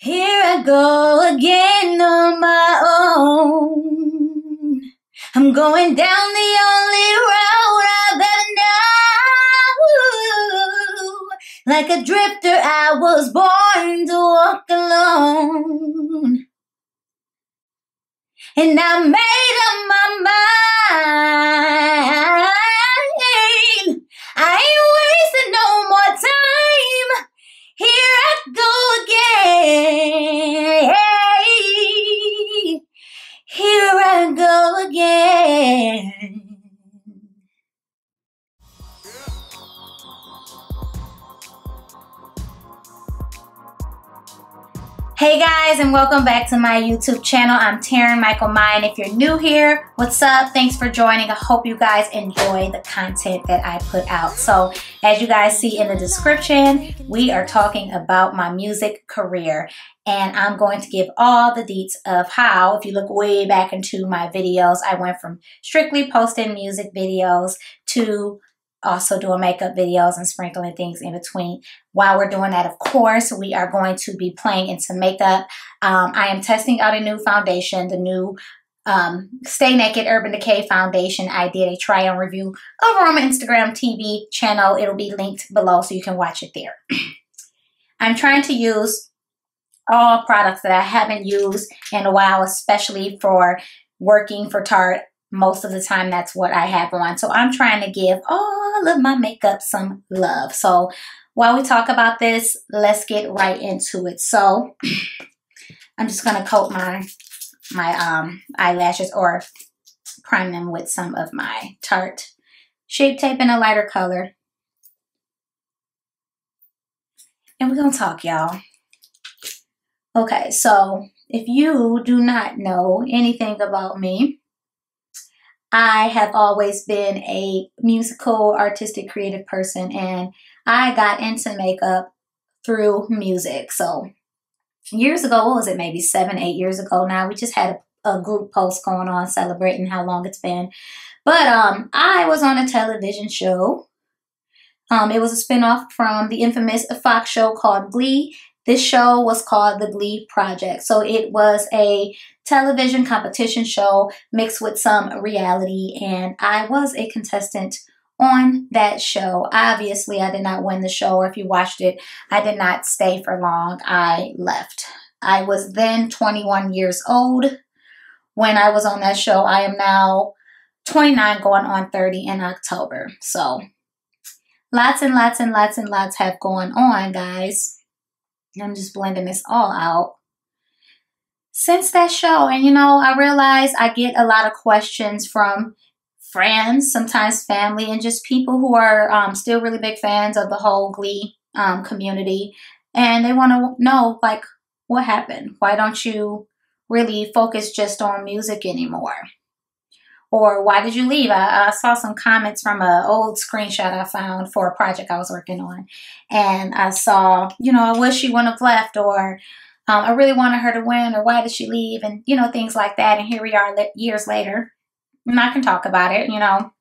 Here I go again on my own. I'm going down the only road I've ever known. Like a drifter, I was born to walk alone. And I made up my mind. I ain't wasting no more time. Here I go again. Here I go again. Hey guys, and welcome back to my YouTube channel. I'm Taryn and if you're new here, what's up? Thanks for joining. I hope you guys enjoy the content that I put out. So as you guys see in the description, we are talking about my music career. And I'm going to give all the deets of how, if you look way back into my videos, I went from strictly posting music videos to also doing makeup videos and sprinkling things in between. While we're doing that, of course, we are going to be playing into makeup. I am testing out a new foundation, the new Stay Naked Urban Decay foundation. I did a try on review over on my Instagram TV channel. It'll be linked below so you can watch it there. I'm trying to use all products that I haven't used in a while, especially for working for Taryn. Most of the time, that's what I have on. So I'm trying to give all of my makeup some love. So while we talk about this, let's get right into it. So I'm just going to coat my eyelashes or prime them with some of my Tarte Shape Tape in a lighter color. And we're going to talk, y'all. Okay, so if you do not know anything about me, I have always been a musical, artistic, creative person, and I got into makeup through music. So years ago, what was it, maybe 7, 8 years ago now, we just had a group post going on celebrating how long it's been. But I was on a television show. It was a spinoff from the infamous Fox show called GLEE. This show was called the GLEE Project. So it was a television competition show mixed with some reality, and I was a contestant on that show. Obviously, I did not win the show, or if you watched it, I did not stay for long. I left. I was then 21 years old when I was on that show. I am now 29 going on 30 in October. So lots and lots and lots and lots have gone on, guys. I'm just blending this all out since that show. And, you know, I realize I get a lot of questions from friends, sometimes family, and just people who are still really big fans of the whole GLEE community. And they want to know, like, what happened? Why don't you really focus just on music anymore? Or why did you leave? I saw some comments from an old screenshot I found for a project I was working on. And I saw, you know, I wish she wouldn't have left, or I really wanted her to win, or why did she leave? And, you know, things like that. And here we are years later. And I can talk about it, you know.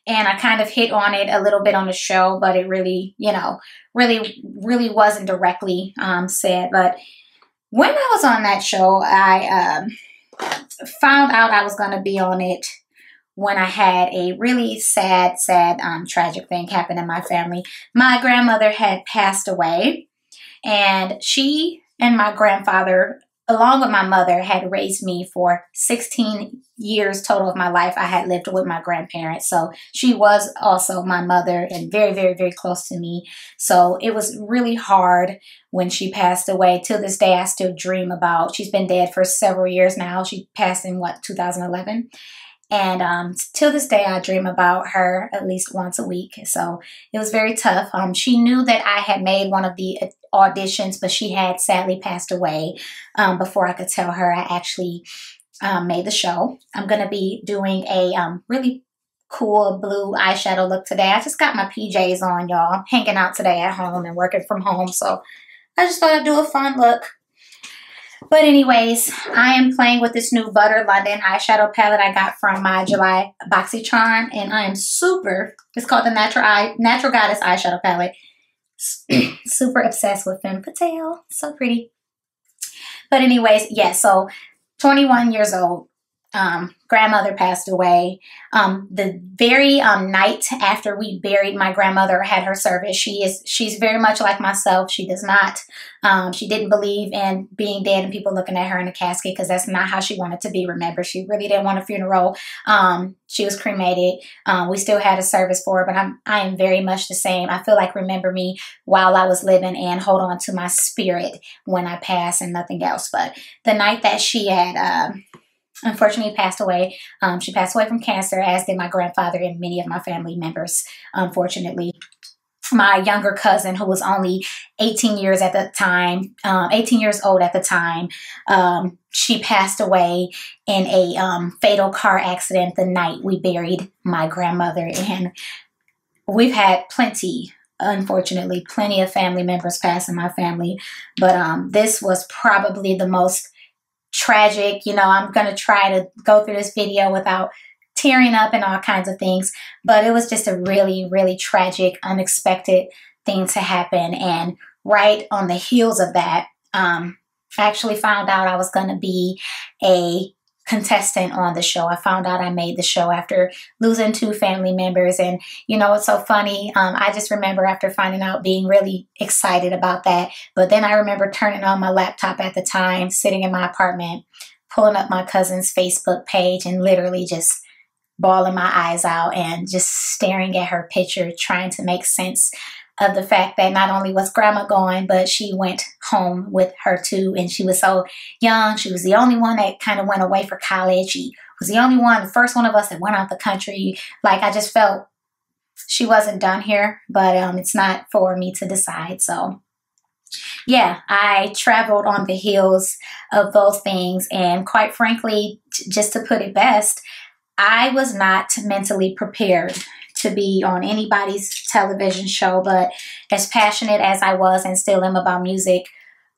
And I kind of hit on it a little bit on the show, but it really, you know, really wasn't directly said. But when I was on that show, I found out I was going to be on it when I had a really sad, tragic thing happen in my family. My grandmother had passed away, and she and my grandfather, along with my mother, had raised me for 16 years total of my life. I had lived with my grandparents, so she was also my mother and very, very, very close to me. So it was really hard when she passed away. Till this day, I still dream about. She's been dead for several years now. She passed in, what, 2011? And till this day, I dream about her at least once a week. So it was very tough. She knew that I had made one of the auditions, but she had sadly passed away before I could tell her I actually made the show. I'm going to be doing a really cool blue eyeshadow look today. I just got my PJs on, y'all. Hanging out today at home and working from home. So I just thought I'd do a fun look. But anyways, I am playing with this new Butter London eyeshadow palette I got from my July BoxyCharm, and I am super, it's called the Natural Goddess eyeshadow palette. Super obsessed with Femme Fatale. So pretty. But anyways, yeah, so 21 years old. Grandmother passed away. The very night after we buried my grandmother, had her service. She's very much like myself. She does not, she didn't believe in being dead and people looking at her in a casket, because that's not how she wanted to be remembered. She really didn't want a funeral. She was cremated. We still had a service for her, but I am very much the same. I feel like remember me while I was living and hold on to my spirit when I pass and nothing else. But the night that she had, unfortunately passed away. She passed away from cancer, as did my grandfather and many of my family members, unfortunately. My younger cousin, who was only 18 years at the time, 18 years old at the time, she passed away in a fatal car accident the night we buried my grandmother. And we've had plenty, unfortunately, plenty of family members pass in my family. But this was probably the most tragic. You know, I'm going to try to go through this video without tearing up and all kinds of things, but it was just a really, really tragic, unexpected thing to happen. And right on the heels of that, I actually found out I was going to be a contestant on the show. I found out I made the show after losing 2 family members. And you know, it's so funny. I just remember after finding out being really excited about that. But then I remember turning on my laptop at the time, sitting in my apartment, pulling up my cousin's Facebook page and literally just bawling my eyes out and just staring at her picture, trying to make sense of the fact that not only was grandma gone, but she went home with her too. And she was so young. She was the only one that kind of went away for college. She was the only one, the first one of us that went out the country. Like, I just felt she wasn't done here, but it's not for me to decide. So yeah, I traveled on the heels of those things. And quite frankly, just to put it best, I was not mentally prepared to be on anybody's television show, but as passionate as I was and still am about music,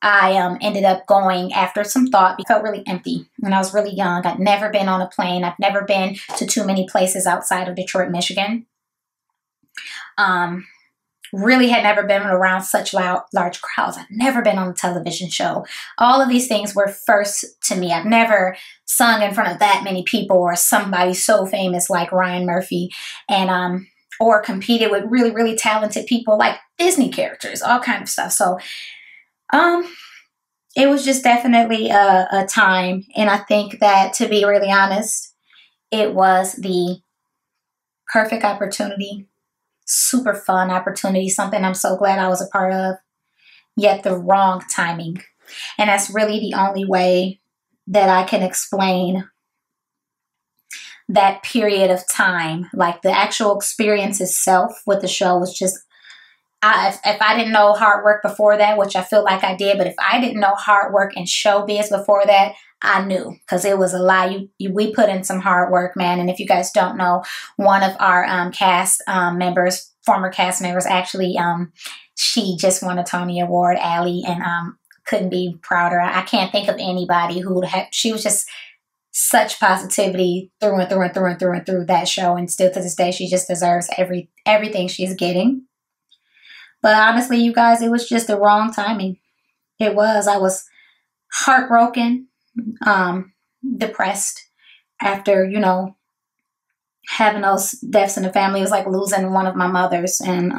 I ended up going after some thought. I felt really empty when I was really young. I'd never been on a plane. I've never been to too many places outside of Detroit, Michigan. Really had never been around such large crowds. I've never been on a television show. All of these things were first to me. I've never sung in front of that many people or somebody so famous like Ryan Murphy, and or competed with really, really talented people like Disney characters, all kind of stuff. So it was just definitely a time. And I think that, to be really honest, it was the perfect opportunity. Super fun opportunity, something I'm so glad I was a part of, yet the wrong timing. And that's really the only way that I can explain that period of time. Like, the actual experience itself with the show was just, if I didn't know hard work before that, which I feel like I did, but if I didn't know hard work and showbiz before that, I knew, because it was a lot. We put in some hard work, man. And if you guys don't know, one of our cast members, former cast members, actually, she just won a Tony Award, Allie, and couldn't be prouder. I can't think of anybody who would have. She was just such positivity through and through and through and through and through that show, and still to this day, she just deserves everything she's getting. But honestly, you guys, it was just the wrong timing. It was. I was heartbroken. Depressed after, you know, having those deaths in the family. It was like losing one of my mothers, and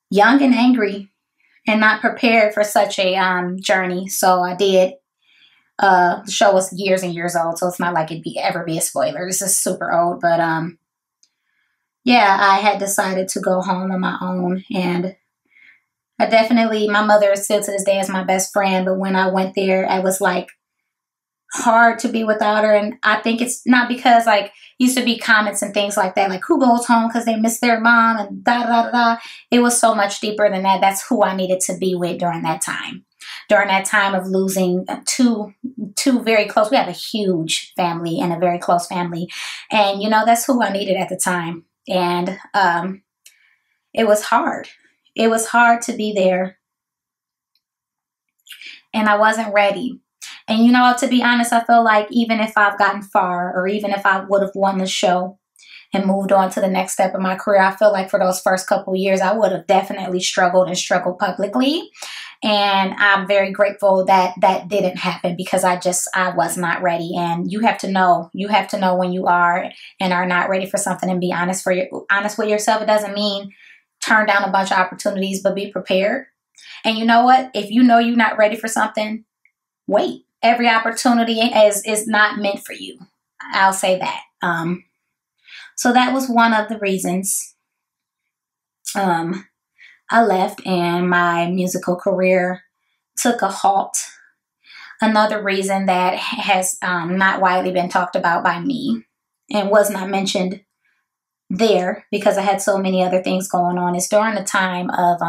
young and angry and not prepared for such a journey. So I did. The show was years and years old, so it's not like it'd ever be a spoiler. This is super old, but yeah, I had decided to go home on my own, and I definitely, my mother is still to this day is my best friend, but when I went there, I was like hard to be without her. And I think it's not because, like, used to be comments and things like that, like, who goes home because they miss their mom and da da da da. It was so much deeper than that. That's who I needed to be with during that time. During that time of losing two very close, we have a huge family and a very close family. And, you know, that's who I needed at the time. And it was hard. It was hard to be there. And I wasn't ready. And, you know, to be honest, I feel like even if I've gotten far, or even if I would have won the show, and moved on to the next step of my career. I feel like for those first couple of years, I would have definitely struggled and struggled publicly. And I'm very grateful that that didn't happen, because I was not ready. And you have to know when you are and are not ready for something, and be honest with yourself. It doesn't mean turn down a bunch of opportunities, but be prepared. And you know what? If you know you're not ready for something, wait. Every opportunity is not meant for you. I'll say that. So that was one of the reasons I left and my musical career took a halt. Another reason that has not widely been talked about by me and was not mentioned there, because I had so many other things going on, is during the time of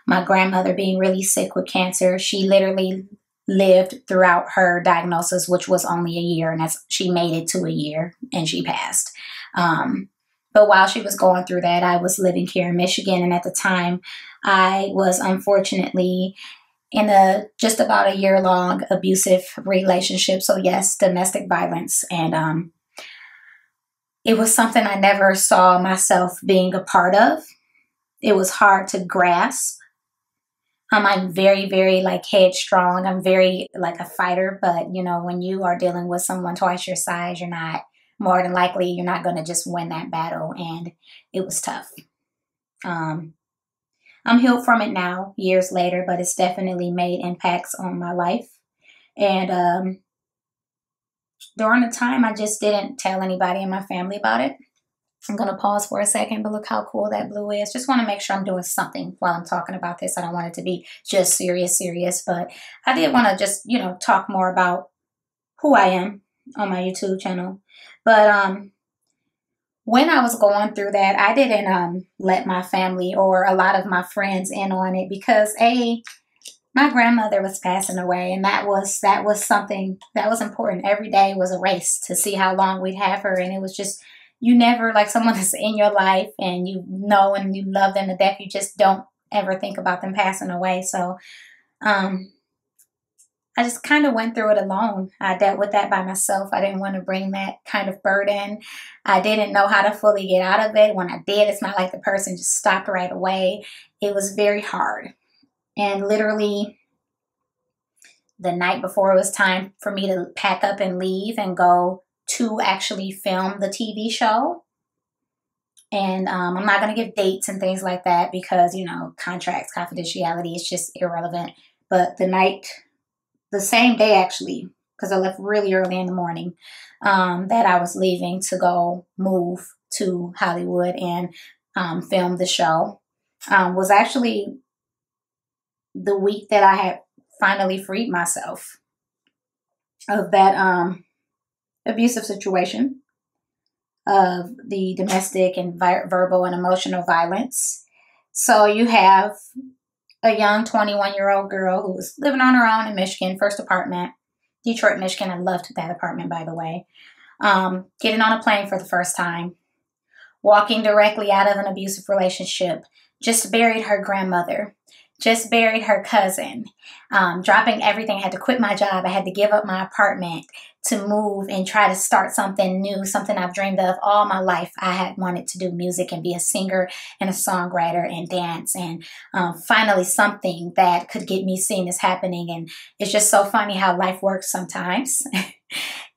my grandmother being really sick with cancer. She literally lived throughout her diagnosis, which was only a year, and she made it to a year and she passed. But while she was going through that, I was living here in Michigan. And at the time, I was unfortunately in just about a year-long abusive relationship. So yes, domestic violence. And it was something I never saw myself being a part of. It was hard to grasp. I'm very, very headstrong. I'm very a fighter. But, when you are dealing with someone twice your size, more than likely, you're not going to just win that battle. And it was tough. I'm healed from it now, years later, but it's definitely made impacts on my life. And during the time, I just didn't tell anybody in my family about it. I'm going to pause for a second, but look how cool that blue is. Just want to make sure I'm doing something while I'm talking about this. I don't want it to be just serious, but I did want to just, talk more about who I am on my YouTube channel. But when I was going through that, I didn't let my family or a lot of my friends in on it, because my grandmother was passing away, and that was something that was important. Every day was a race to see how long we'd have her, and it was just, you never, someone that's in your life and you know and you love them to death, you just don't ever think about them passing away. So I just kind of went through it alone. I dealt with that by myself. I didn't want to bring that kind of burden. I didn't know how to fully get out of it. When I did, it's not like the person just stopped right away. It was very hard. And literally the night before it was time for me to pack up and leave and go to actually film the TV show. And I'm not going to give dates and things like that because, contracts, confidentiality, is just irrelevant. But the same day actually, because I left really early in the morning, that I was leaving to go move to Hollywood and film the show, was actually the week that I had finally freed myself of that abusive situation, of the domestic and verbal and emotional violence. So you have a young 21-year-old girl who was living on her own in Michigan, first apartment, Detroit, Michigan. I loved that apartment, by the way. Getting on a plane for the first time, walking directly out of an abusive relationship, just buried her grandmother, just buried her cousin, dropping everything. I had to quit my job. I had to give up my apartment to move and try to start something new, something I've dreamed of all my life. I had wanted to do music and be a singer and a songwriter and dance, and finally something that could get me seen is happening. And it's just so funny how life works sometimes.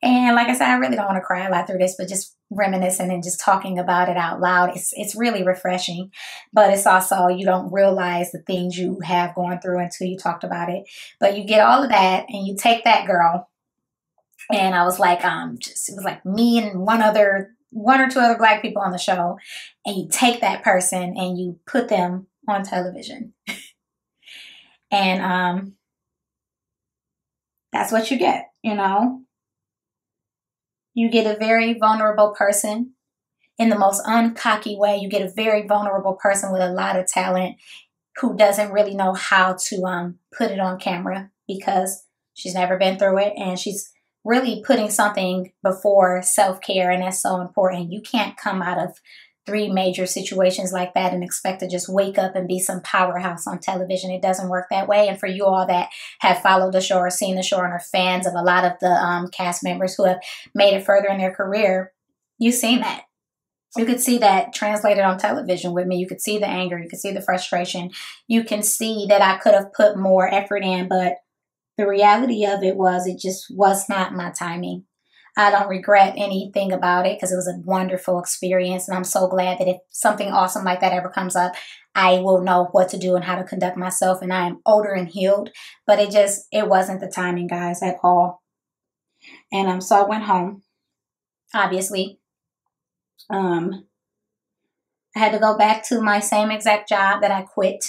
And like I said, I really don't want to cry a lot through this, but just reminiscing and just talking about it out loud, it's really refreshing. But it's also, you don't realize the things you have gone through until you talked about it. But you get all of that and you take that girl. And I was like, it was like me and one or two other Black people on the show. And you take that person and you put them on television. And that's what you get, You get a very vulnerable person in the most uncocky way. You get a very vulnerable person with a lot of talent who doesn't really know how to put it on camera because she's never been through it. And she's really putting something before self-care, and that's so important. You can't come out of 3 major situations like that and expect to just wake up and be some powerhouse on television. It doesn't work that way. And for you all that have followed the show or seen the show and are fans of a lot of the cast members who have made it further in their career, you've seen that. You could see that translated on television with me. You could see the anger. You could see the frustration. You can see that I could have put more effort in, but the reality of it was it just was not my timing. I don't regret anything about it because it was a wonderful experience. And I'm so glad that if something awesome like that ever comes up, I will know what to do and how to conduct myself. And I am older and healed, but it wasn't the timing, guys, at all. And so I went home, obviously. I had to go back to my same exact job that I quit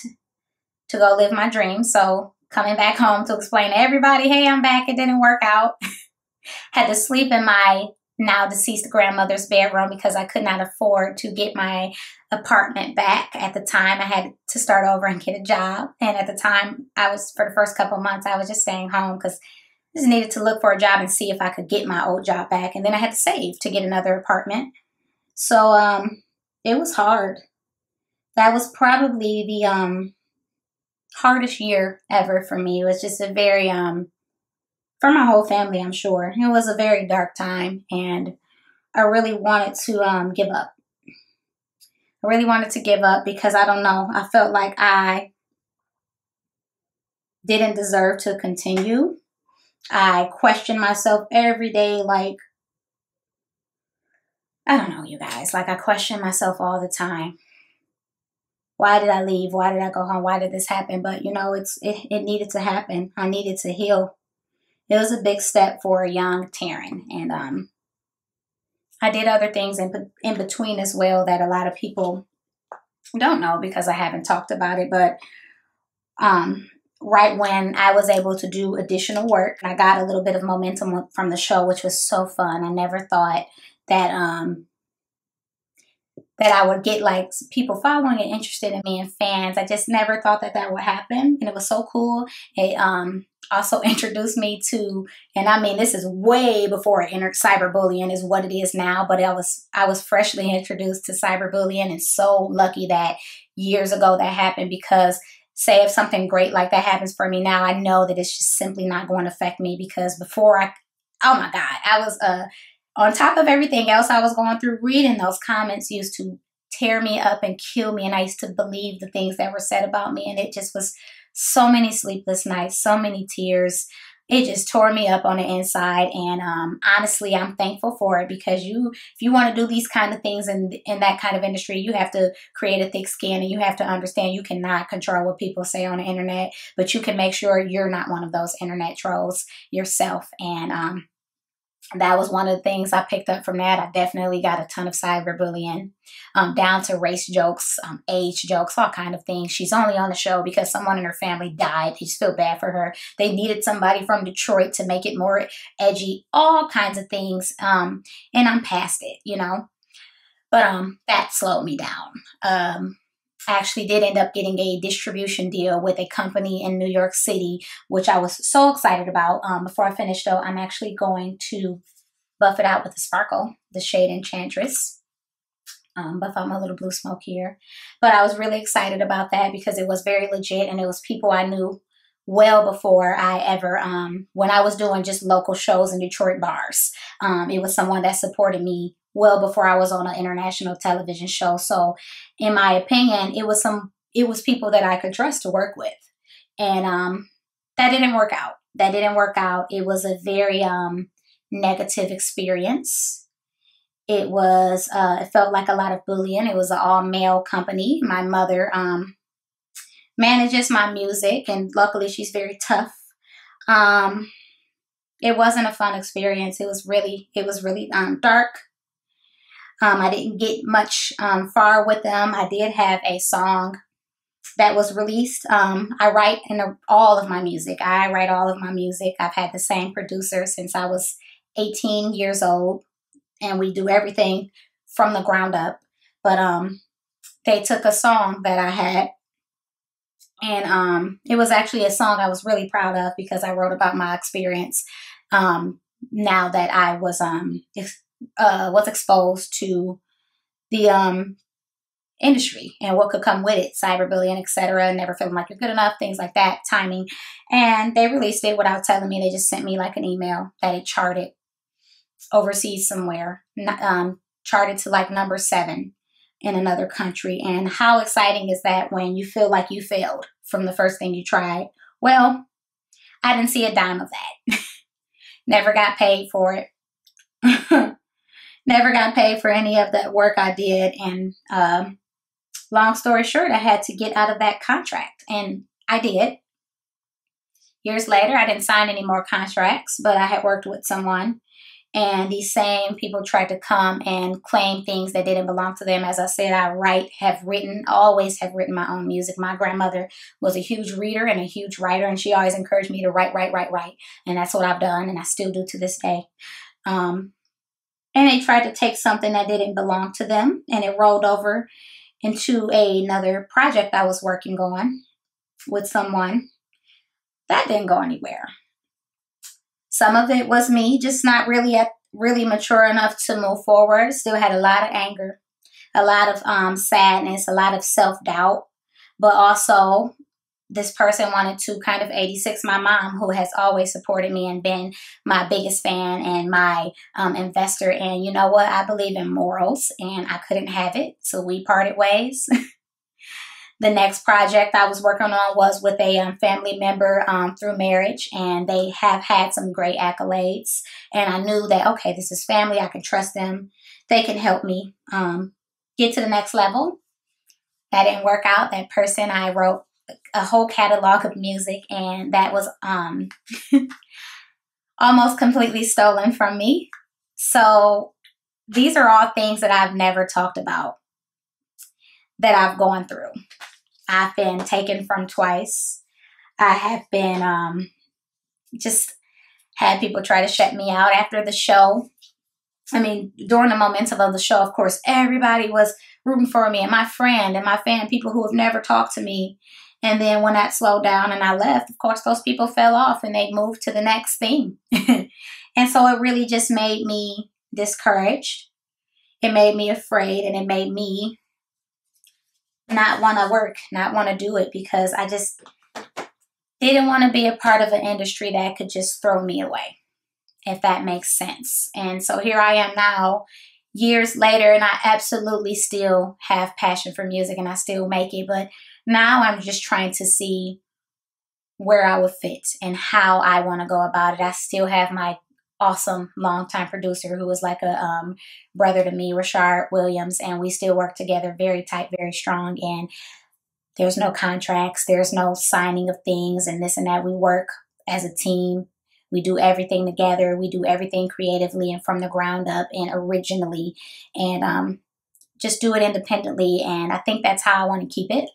to go live my dream. So coming back home to explain to everybody, hey, I'm back. It didn't work out. Had to sleep in my now deceased grandmother's bedroom because I could not afford to get my apartment back. At the time, I had to start over and get a job. And at the time, for the first couple of months, I was just staying home because I just needed to look for a job and see if I could get my old job back. And then I had to save to get another apartment. So it was hard. That was probably the hardest year ever for me. It was just a very for my whole family, I'm sure. It was a very dark time, and I really wanted to give up. I really wanted to give up because I don't know. I felt like I didn't deserve to continue. I questioned myself every day, like, I don't know, you guys. Like, I question myself all the time. Why did I leave? Why did I go home? Why did this happen? But, you know, it needed to happen. I needed to heal. It was a big step for a young Taryn. And I did other things in between as well that a lot of people don't know because I haven't talked about it. But right when I was able to do additional work, I got a little bit of momentum from the show, which was so fun. I never thought that that I would get like people following and interested in me and fans. I just never thought that would happen. And it was so cool. It also introduced me to, and I mean, this is way before I entered cyberbullying is what it is now, but I was freshly introduced to cyberbullying and so lucky that years ago that happened because say if something great like that happens for me now, I know that it's just simply not going to affect me because before oh my God, I was on top of everything else I was going through, reading those comments used to tear me up and kill me. And I used to believe the things that were said about me. And it just was so many sleepless nights, so many tears. It just tore me up on the inside. And honestly, I'm thankful for it because if you want to do these kind of things in that kind of industry, you have to create a thick skin and you have to understand you cannot control what people say on the internet, but you can make sure you're not one of those internet trolls yourself. And that was one of the things I picked up from that. I definitely got a ton of cyberbullying, down to race jokes, age jokes, all kind of things. She's only on the show because someone in her family died. They just feel bad for her. They needed somebody from Detroit to make it more edgy, all kinds of things. And I'm past it, you know. But that slowed me down. I actually did end up getting a distribution deal with a company in New York City, which I was so excited about. Before I finish, though, I'm actually going to buff it out with the Sparkle, the shade Enchantress. Buff out my little blue smoke here. But I was really excited about that because it was very legit and it was people I knew well before I ever, when I was doing just local shows in Detroit bars. It was someone that supported me well before I was on an international television show. So in my opinion, it was people that I could trust to work with. And that didn't work out. That didn't work out. It was a very negative experience. It felt like a lot of bullying. It was an all-male company. My mother manages my music, and luckily she's very tough. It wasn't a fun experience. It was really dark. I didn't get much far with them. I did have a song that was released. I write all of my music. I write all of my music. I've had the same producer since I was 18 years old, and we do everything from the ground up. But they took a song that I had, and it was actually a song I was really proud of because I wrote about my experience now that I was exposed to the industry and what could come with it, cyberbullying, etc., never feeling like you're good enough, things like that, timing. And they released it without telling me. They just sent me like an email that it charted overseas somewhere, charted to like number 7 in another country. And how exciting is that when you feel like you failed from the first thing you tried? Well, I didn't see a dime of that. Never got paid for it. Never got paid for any of that work I did. And long story short, I had to get out of that contract. And I did. Years later, I didn't sign any more contracts, but I had worked with someone. And these same people tried to come and claim things that didn't belong to them. As I said, always have written my own music. My grandmother was a huge reader and a huge writer, and she always encouraged me to write. And that's what I've done, and I still do to this day. And they tried to take something that didn't belong to them, and it rolled over into another project I was working on with someone. That didn't go anywhere. Some of it was me just not really mature enough to move forward. Still had a lot of anger, a lot of sadness, a lot of self-doubt. But also, this person wanted to kind of 86 my mom, who has always supported me and been my biggest fan and my investor. And you know what? I believe in morals, and I couldn't have it. So we parted ways. The next project I was working on was with a family member through marriage, and they have had some great accolades. And I knew that, okay, this is family. I can trust them. They can help me get to the next level. That didn't work out. That person, I wrote a whole catalog of music, and that was almost completely stolen from me. So these are all things that I've never talked about that I've gone through. I've been taken from twice. I have been just had people try to shut me out after the show. I mean, during the momentum of the show, of course, everybody was rooting for me, and my friend and my fan, people who have never talked to me. And then when that slowed down and I left, of course, those people fell off and they moved to the next thing. And so it really just made me discouraged. It made me afraid, and it made me not want to work, not want to do it, because I just didn't want to be a part of an industry that could just throw me away, if that makes sense. And so here I am now, years later, and I absolutely still have passion for music and I still make it. But now I'm just trying to see where I would fit and how I want to go about it. I still have my awesome longtime producer who was like a brother to me, Rashard Williams, and we still work together very tight, very strong. And there's no contracts, there's no signing of things and this and that. We work as a team. We do everything together. We do everything creatively and from the ground up and originally, and just do it independently. And I think that's how I want to keep it.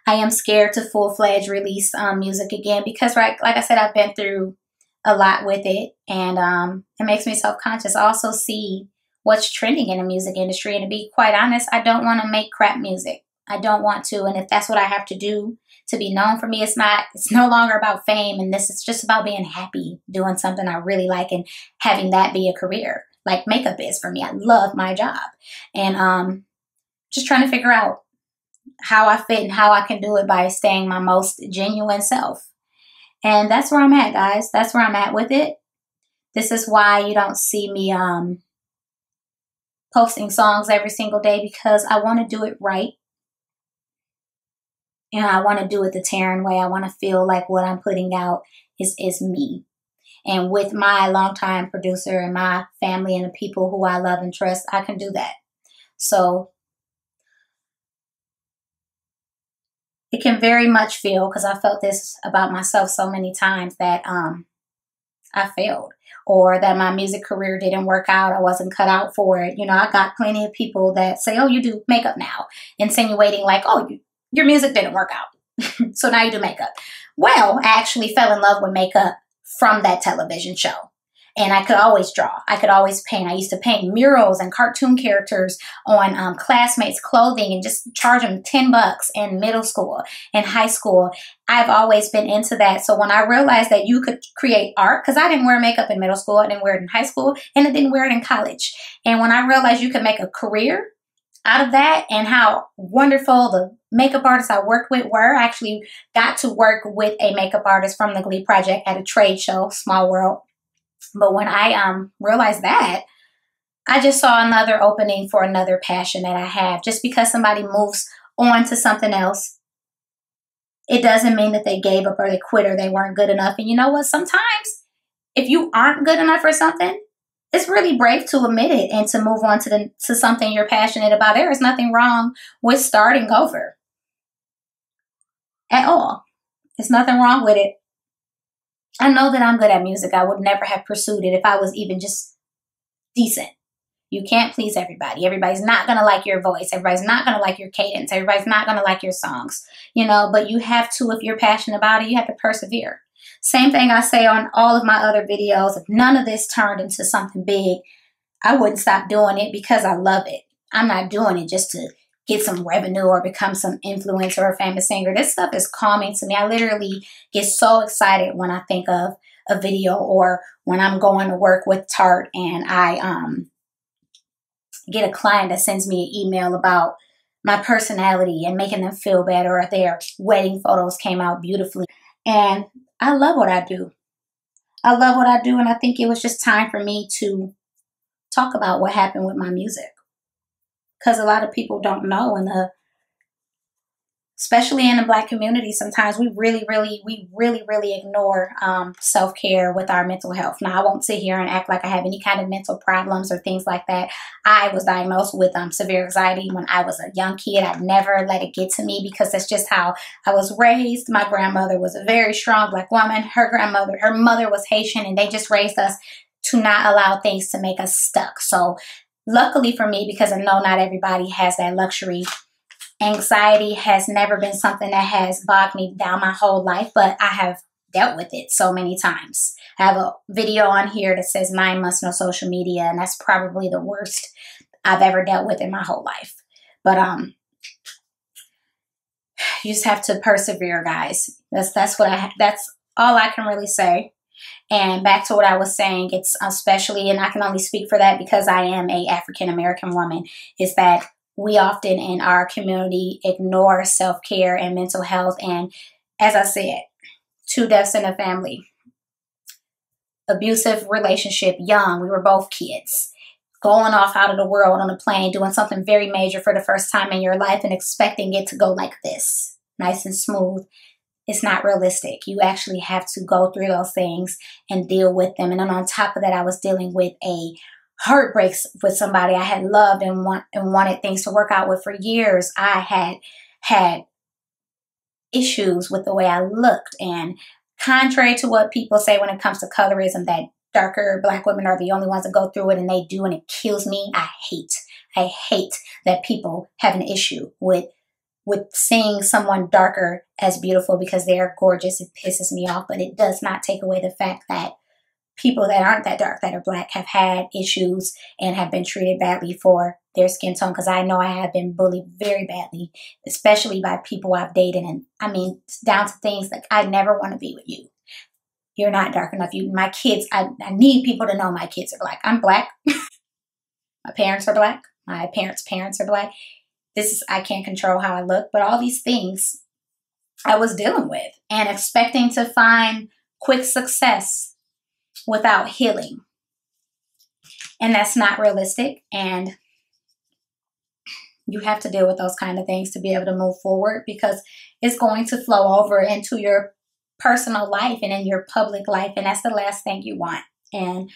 I am scared to full-fledged release music again because, like I said, I've been through a lot with it, and it makes me self-conscious. I also see what's trending in the music industry, and to be quite honest, I don't want to make crap music. I don't want to, and if that's what I have to do to be known, for me, it's no longer about fame, and it's just about being happy, doing something I really like, and having that be a career, like makeup is for me. I love my job, and just trying to figure out how I fit and how I can do it by staying my most genuine self. And that's where I'm at, guys. That's where I'm at with it. This is why you don't see me posting songs every single day, because I want to do it right. And I want to do it the Taryn way. I want to feel like what I'm putting out is me. And with my longtime producer and my family and the people who I love and trust, I can do that. So it can very much feel, because I felt this about myself so many times, that I failed, or that my music career didn't work out. I wasn't cut out for it. You know, I got plenty of people that say, oh, you do makeup now, insinuating like, oh, your music didn't work out, so now you do makeup. Well, I actually fell in love with makeup from that television show. And I could always draw. I could always paint. I used to paint murals and cartoon characters on classmates' clothing and just charge them $10 in middle school and high school. I've always been into that. So when I realized that you could create art, because I didn't wear makeup in middle school, I didn't wear it in high school, and I didn't wear it in college. And when I realized you could make a career out of that, and how wonderful the makeup artists I worked with were, I actually got to work with a makeup artist from the GLEE project at a trade show, small world. But when I realized that, I just saw another opening for another passion that I have. Just because somebody moves on to something else, it doesn't mean that they gave up or they quit or they weren't good enough. And you know what? Sometimes if you aren't good enough for something, it's really brave to admit it and to move on to something you're passionate about. There is nothing wrong with starting over at all. There's nothing wrong with it. I know that I'm good at music. I would never have pursued it if I was even just decent. You can't please everybody. Everybody's not going to like your voice. Everybody's not going to like your cadence. Everybody's not going to like your songs, you know, but you have to, if you're passionate about it, you have to persevere. Same thing I say on all of my other videos. If none of this turned into something big, I wouldn't stop doing it because I love it. I'm not doing it just to get some revenue or become some influencer or famous singer. This stuff is calming to me. I literally get so excited when I think of a video or when I'm going to work with Taryn and I get a client that sends me an email about my personality and making them feel better, or their wedding photos came out beautifully. And I love what I do. I love what I do, and I think it was just time for me to talk about what happened with my music. Because a lot of people don't know, especially in the Black community, sometimes we really ignore self-care with our mental health. Now, I won't sit here and act like I have any kind of mental problems or things like that. I was diagnosed with severe anxiety when I was a young kid. I never let it get to me because that's just how I was raised. My grandmother was a very strong Black woman. Her mother was Haitian, and they just raised us to not allow things to make us stuck. So luckily for me, because I know not everybody has that luxury, anxiety has never been something that has bogged me down my whole life, but I have dealt with it so many times. I have a video on here that says 9 months no social media, and that's probably the worst I've ever dealt with in my whole life. But you just have to persevere, guys. That's all I can really say. And back to what I was saying, it's especially, and I can only speak for that because I am a African American woman, is that we often in our community ignore self-care and mental health. And as I said, 2 deaths in the family, abusive relationship, young, we were both kids, going off out of the world on a plane, doing something very major for the first time in your life and expecting it to go like this, nice and smooth. It's not realistic. You actually have to go through those things and deal with them. And then on top of that, I was dealing with a heartbreak with somebody I had loved and wanted things to work out with for years. I had issues with the way I looked. And contrary to what people say when it comes to colorism, that darker Black women are the only ones that go through it, and they do, and it kills me. I hate that people have an issue with seeing someone darker as beautiful because they are gorgeous. It pisses me off, but it does not take away the fact that people that aren't that dark, that are Black, have had issues and have been treated badly for their skin tone. Because I know I have been bullied very badly, especially by people I've dated. And I mean, down to things like, I never want to be with you. You're not dark enough. My kids, I need people to know my kids are Black. I'm Black. My parents are Black. My parents' parents are Black. I can't control how I look, but all these things I was dealing with and expecting to find quick success without healing. And that's not realistic. And you have to deal with those kind of things to be able to move forward, because it's going to flow over into your personal life and in your public life. And that's the last thing you want. And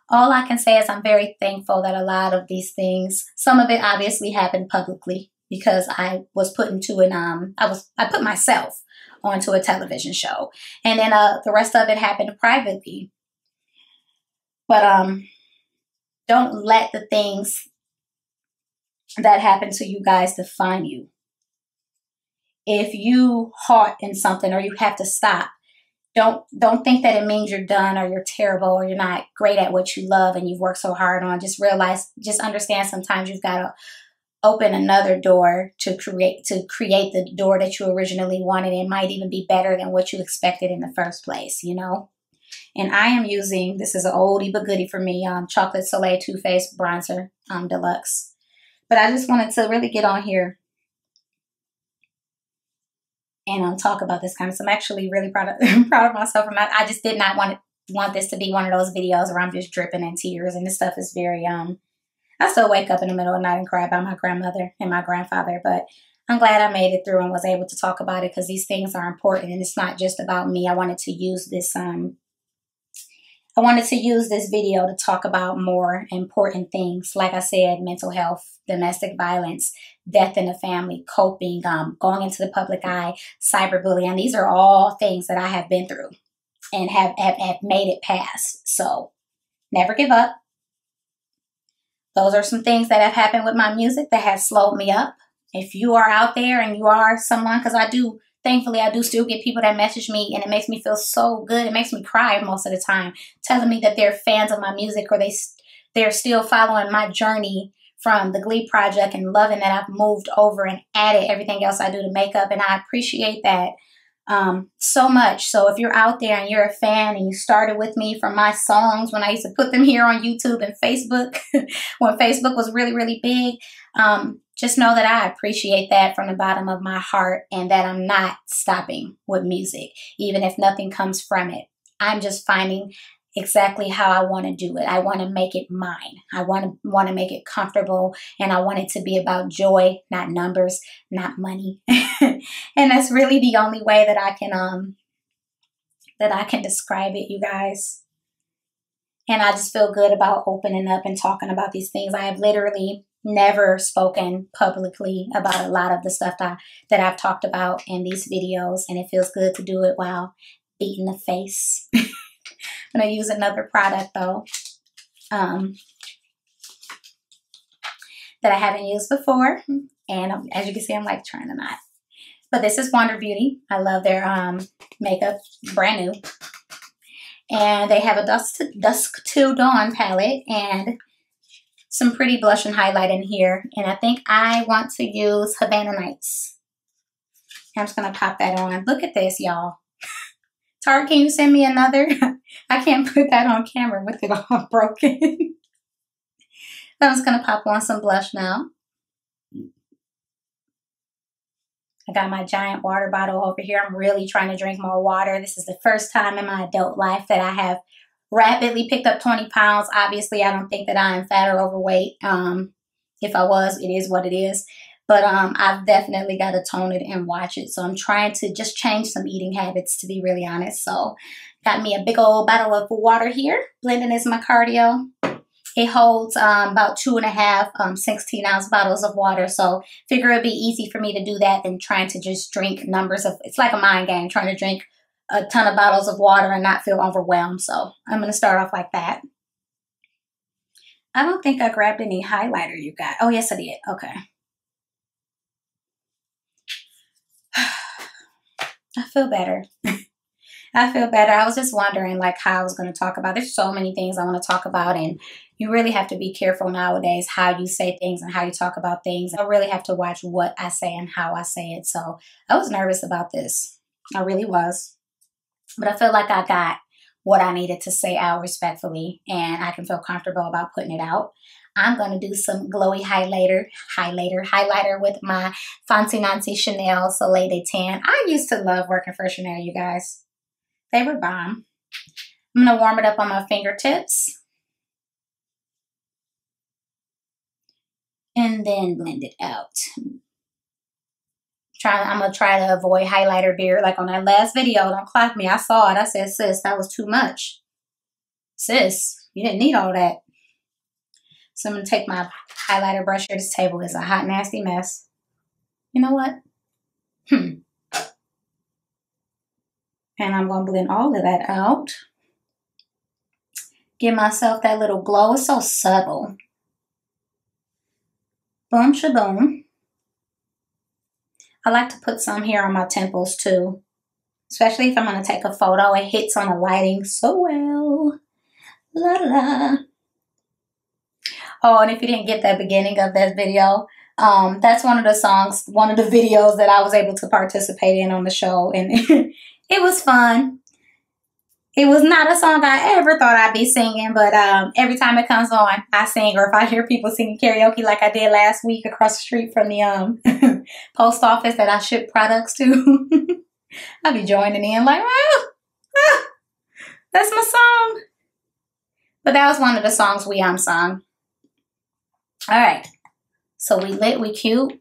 all I can say is I'm very thankful that a lot of these things, some of it obviously happened publicly because I was put into I put myself onto a television show. And then the rest of it happened privately. But don't let the things that happen to you guys define you. If you halt in something or you have to stop, don't think that it means you're done or you're terrible or you're not great at what you love and you've worked so hard on. Just understand sometimes you've got to open another door to create the door that you originally wanted. It might even be better than what you expected in the first place, you know? And I am using, this is an oldie but goodie for me, Chocolate Soleil Too Faced Bronzer Deluxe. But I just wanted to really get on here and talk about this kind of stuff. I'm actually really proud of myself. I just did not want this to be one of those videos where I'm just dripping in tears. And this stuff is very I still wake up in the middle of the night and cry about my grandmother and my grandfather, but I'm glad I made it through and was able to talk about it because these things are important and it's not just about me. I wanted to use this video to talk about more important things. Like I said, mental health, domestic violence, death in the family, coping, going into the public eye, cyberbullying. These are all things that I have been through and have made it past. So never give up. Those are some things that have happened with my music that has slowed me up. If you are out there and you are someone, because thankfully I do still get people that message me and it makes me feel so good. It makes me cry most of the time, telling me that they're fans of my music or they're still following my journey from the GLEE project and loving that I've moved over and added everything else I do to makeup. And I appreciate that so much. So if you're out there and you're a fan and you started with me from my songs when I used to put them here on YouTube and Facebook, when Facebook was really, really big, just know that I appreciate that from the bottom of my heart and that I'm not stopping with music, even if nothing comes from it. I'm just finding exactly how I want to do it. I want to make it mine. I want to make it comfortable, and I want it to be about joy, not numbers, not money. And that's really the only way that I can describe it, you guys. And I just feel good about opening up and talking about these things. I have literally never spoken publicly about a lot of the stuff that I've talked about in these videos, and it feels good to do it while beating the face. I'm going to use another product though that I haven't used before, and as you can see, I'm like trying to not. But this is Wonder Beauty. I love their makeup, brand new, and they have a Dusk Till Dawn palette and some pretty blush and highlight in here. And I think I want to use Havana Nights. I'm just going to pop that on. Look at this, y'all. Taryn, can you send me another? I can't put that on camera with it all broken. I'm just going to pop on some blush now. I got my giant water bottle over here. I'm really trying to drink more water. This is the first time in my adult life that I have rapidly picked up 20 pounds. Obviously, I don't think that I am fat or overweight. If I was, it is what it is. But I've definitely got to tone it and watch it. So I'm trying to just change some eating habits, to be really honest. So got me a big old bottle of water here. Blending is my cardio. It holds about 2.5 16-ounce bottles of water. So figure it'd be easy for me to do that than trying to just drink numbers of, it's like a mind game, trying to drink a ton of bottles of water and not feel overwhelmed. So I'm going to start off like that. I don't think I grabbed any highlighter you got. Oh, yes, I did. Okay. I feel better. I feel better. I was just wondering like how I was going to talk about. There's so many things I want to talk about, and you really have to be careful nowadays how you say things and how you talk about things. I really have to watch what I say and how I say it. So I was nervous about this. I really was. But I feel like I got what I needed to say out respectfully, and I can feel comfortable about putting it out. I'm going to do some glowy highlighter with my Fancy Nancy Chanel Soleil de Tan. I used to love working for Chanel, you guys. They were bomb. I'm going to warm it up on my fingertips. And then blend it out. I'm going to try to avoid highlighter beard. Like on that last video, don't clock me. I saw it. I said, sis, that was too much. Sis, you didn't need all that. So I'm going to take my highlighter brush here. This table is a hot, nasty mess. You know what? And I'm going to blend all of that out. Give myself that little glow. It's so subtle. Boom, shaboom. I like to put some here on my temples too. Especially if I'm going to take a photo. It hits on the lighting so well. La la. Oh, and if you didn't get that beginning of that video, that's one of the songs, one of the videos that I was able to participate in on the show. And it was fun. It was not a song I ever thought I'd be singing, but every time it comes on, I sing. Or if I hear people singing karaoke like I did last week across the street from the post office that I ship products to, I'll be joining in like, that's my song. But that was one of the songs we sung. All right. So we lit, we cute.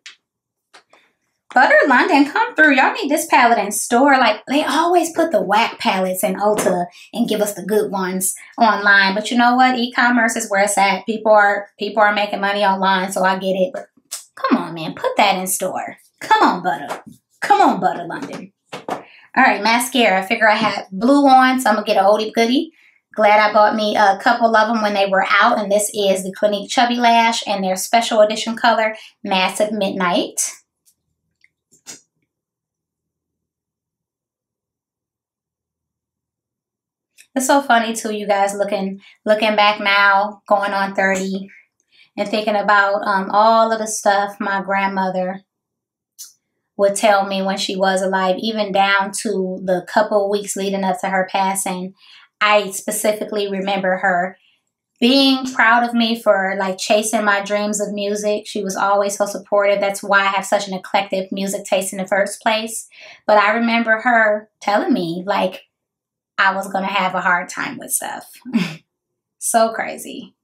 Butter London, come through. Y'all need this palette in store. Like, they always put the whack palettes in Ulta and give us the good ones online. But you know what? E-commerce is where it's at. People are making money online, so I get it. But come on, man. Put that in store. Come on, Butter. Come on, Butter London. All right, mascara. I figure I had blue on, so I'm going to get a oldie goodie. Glad I bought me a couple of them when they were out. And this is the Clinique Chubby Lash and their special edition color, Massive Midnight. It's so funny too, you guys, looking back now, going on 30, and thinking about all of the stuff my grandmother would tell me when she was alive, even down to the couple weeks leading up to her passing. I specifically remember her being proud of me for like chasing my dreams of music. She was always so supportive. That's why I have such an eclectic music taste in the first place. But I remember her telling me like I was going to have a hard time with stuff. So crazy.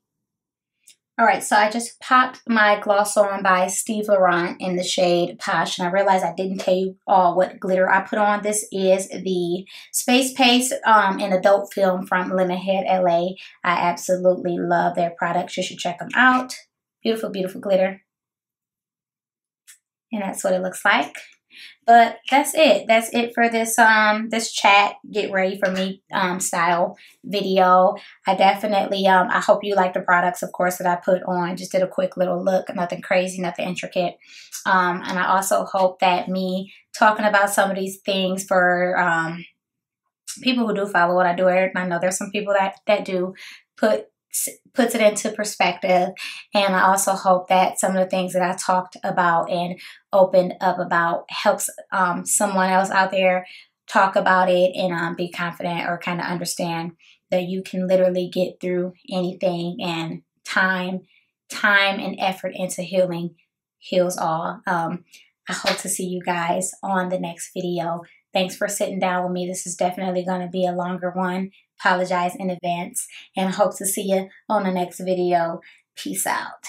All right, so I just popped my gloss on by Steve Laurent in the shade Posh, and I realized I didn't tell you all what glitter I put on. This is the Space Paste in adult film from Lemonhead LA. I absolutely love their products. You should check them out. Beautiful, beautiful glitter. And that's what it looks like. But that's it. That's it for this this chat get ready for me style video. I definitely I hope you like the products, of course, that I put on. Just did a quick little look, nothing crazy, nothing intricate. And I also hope that me talking about some of these things for people who do follow what I do, and I know there's some people that do puts it into perspective. And I also hope that some of the things that I talked about and opened up about helps someone else out there talk about it and be confident or kind of understand that you can literally get through anything, and time and effort into healing heals all. I hope to see you guys on the next video. Thanks for sitting down with me. This is definitely going to be a longer one. Apologize in advance, and hope to see you on the next video. Peace out.